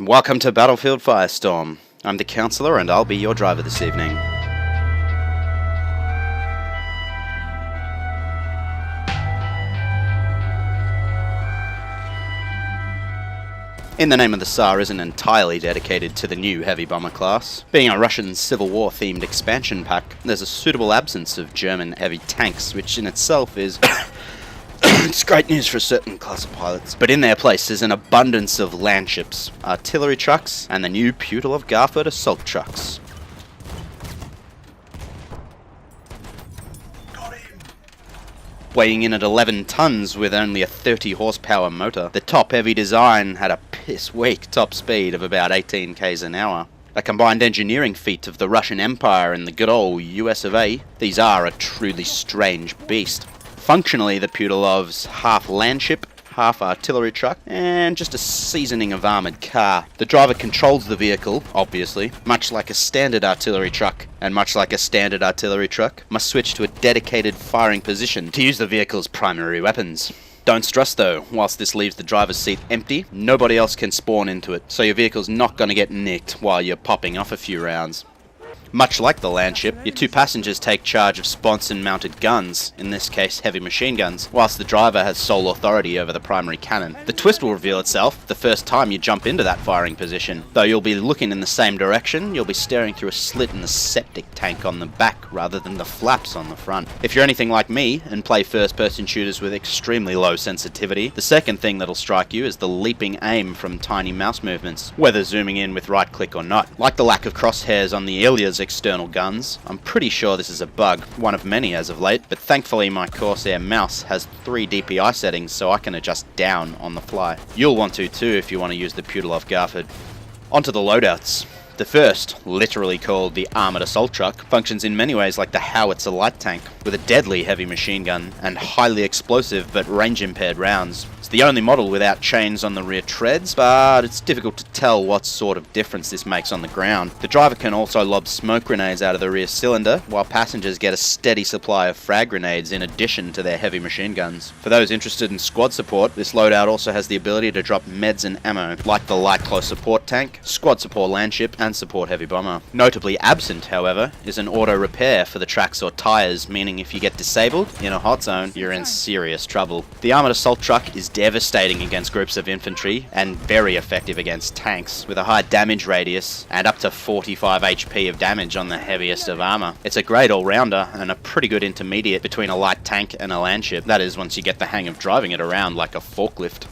Welcome to Battlefield Firestorm. I'm the Counsellor and I'll be your driver this evening. In the Name of the Tsar isn't entirely dedicated to the new heavy bomber class. Being a Russian Civil War themed expansion pack, there's a suitable absence of German heavy tanks, which in itself is it's great news for a certain class of pilots. But in their place is an abundance of landships, artillery trucks, and the new Putilov Garford assault trucks. Weighing in at 11 tons with only a 30 horsepower motor, the top-heavy design had a piss-weak top speed of about 18 km an hour. A combined engineering feat of the Russian Empire and the good old US of A, these are a truly strange beast. Functionally, the Putilov's half landship, half artillery truck, and just a seasoning of armoured car. The driver controls the vehicle, obviously, much like a standard artillery truck, and much like a standard artillery truck, must switch to a dedicated firing position to use the vehicle's primary weapons. Don't stress though, whilst this leaves the driver's seat empty, nobody else can spawn into it, so your vehicle's not going to get nicked while you're popping off a few rounds. Much like the landship, your two passengers take charge of sponson-mounted guns, in this case heavy machine guns, whilst the driver has sole authority over the primary cannon. The twist will reveal itself the first time you jump into that firing position. Though you'll be looking in the same direction, you'll be staring through a slit in the septic tank on the back rather than the flaps on the front. If you're anything like me and play first-person shooters with extremely low sensitivity, the second thing that'll strike you is the leaping aim from tiny mouse movements, whether zooming in with right-click or not. Like the lack of crosshairs on the Ilya's external guns, I'm pretty sure this is a bug, one of many as of late, but thankfully my Corsair mouse has 3 DPI settings so I can adjust down on the fly. You'll want to too if you want to use the Putilov Garford. Onto the loadouts. The first, literally called the Armoured Assault Truck, functions in many ways like the Howitzer light tank, with a deadly heavy machine gun and highly explosive but range-impaired rounds. It's the only model without chains on the rear treads, but it's difficult to tell what sort of difference this makes on the ground. The driver can also lob smoke grenades out of the rear cylinder, while passengers get a steady supply of frag grenades in addition to their heavy machine guns. For those interested in squad support, this loadout also has the ability to drop meds and ammo, like the light close support tank, squad support landship, and support heavy bomber. Notably absent, however, is an auto repair for the tracks or tyres, meaning if you get disabled in a hot zone, you're in serious trouble. The Armoured Assault Truck is devastating against groups of infantry and very effective against tanks, with a high damage radius and up to 45 HP of damage on the heaviest of armour. It's a great all-rounder and a pretty good intermediate between a light tank and a landship, that is once you get the hang of driving it around like a forklift.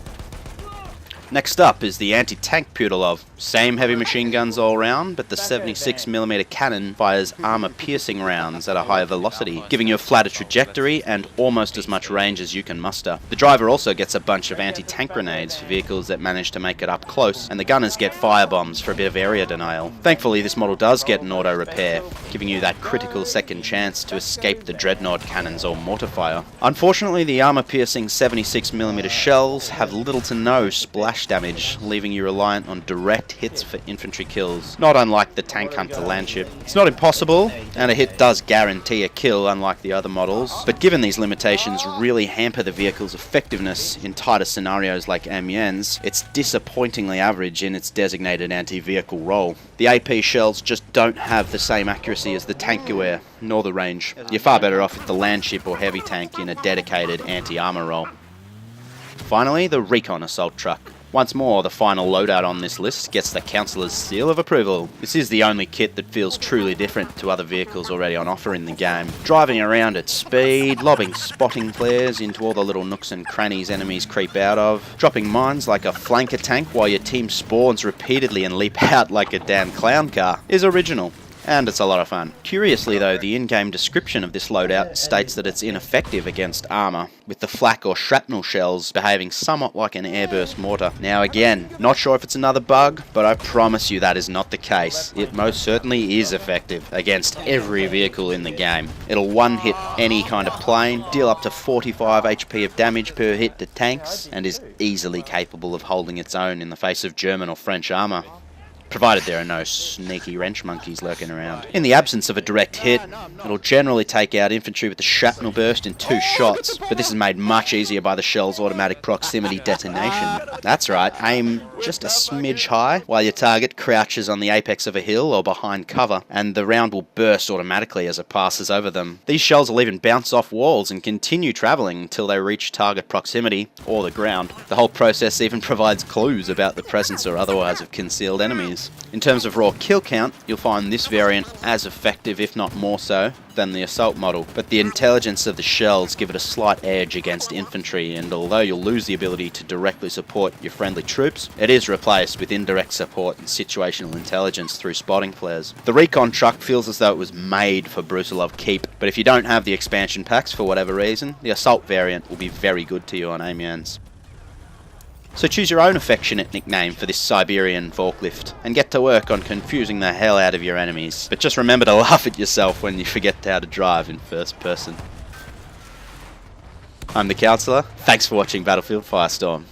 Next up is the anti-tank Putilov. Same heavy machine guns all round, but the 76mm cannon fires armor-piercing rounds at a higher velocity, giving you a flatter trajectory and almost as much range as you can muster. The driver also gets a bunch of anti-tank grenades for vehicles that manage to make it up close, and the gunners get firebombs for a bit of area denial. Thankfully, this model does get an auto repair, giving you that critical second chance to escape the dreadnought cannons or mortar fire. Unfortunately, the armor-piercing 76mm shells have little to no splash damage, leaving you reliant on direct hits for infantry kills, not unlike the Tank Hunter landship. It's not impossible, and a hit does guarantee a kill unlike the other models, but given these limitations really hamper the vehicle's effectiveness in tighter scenarios like Amiens, it's disappointingly average in its designated anti-vehicle role. The AP shells just don't have the same accuracy as the Tankuer, nor the range. You're far better off with the landship or heavy tank in a dedicated anti-armor role. Finally, the Recon Assault Truck. Once more, the final loadout on this list gets the Counsellor's seal of approval. This is the only kit that feels truly different to other vehicles already on offer in the game. Driving around at speed, lobbing spotting flares into all the little nooks and crannies enemies creep out of, dropping mines like a flanker tank while your team spawns repeatedly and leap out like a damn clown car, is original. And it's a lot of fun. Curiously though, the in-game description of this loadout states that it's ineffective against armour, with the flak or shrapnel shells behaving somewhat like an airburst mortar. Now again, not sure if it's another bug, but I promise you that is not the case. It most certainly is effective against every vehicle in the game. It'll one-hit any kind of plane, deal up to 45 HP of damage per hit to tanks, and is easily capable of holding its own in the face of German or French armour. provided there are no sneaky wrench monkeys lurking around. In the absence of a direct hit, it'll generally take out infantry with the shrapnel burst in 2 shots, but this is made much easier by the shell's automatic proximity detonation. That's right, aim just a smidge high while your target crouches on the apex of a hill or behind cover, and the round will burst automatically as it passes over them. These shells will even bounce off walls and continue travelling until they reach target proximity or the ground. The whole process even provides clues about the presence or otherwise of concealed enemies. In terms of raw kill count, you'll find this variant as effective, if not more so, than the assault model, but the intelligence of the shells give it a slight edge against infantry, and although you'll lose the ability to directly support your friendly troops, it is replaced with indirect support and situational intelligence through spotting flares. The recon truck feels as though it was made for Putilov Keep, but if you don't have the expansion packs for whatever reason, the assault variant will be very good to you on Amiens. So choose your own affectionate nickname for this Siberian forklift, and get to work on confusing the hell out of your enemies. But just remember to laugh at yourself when you forget how to drive in first person. I'm the Counsellor. Thanks for watching Battlefield Firestorm.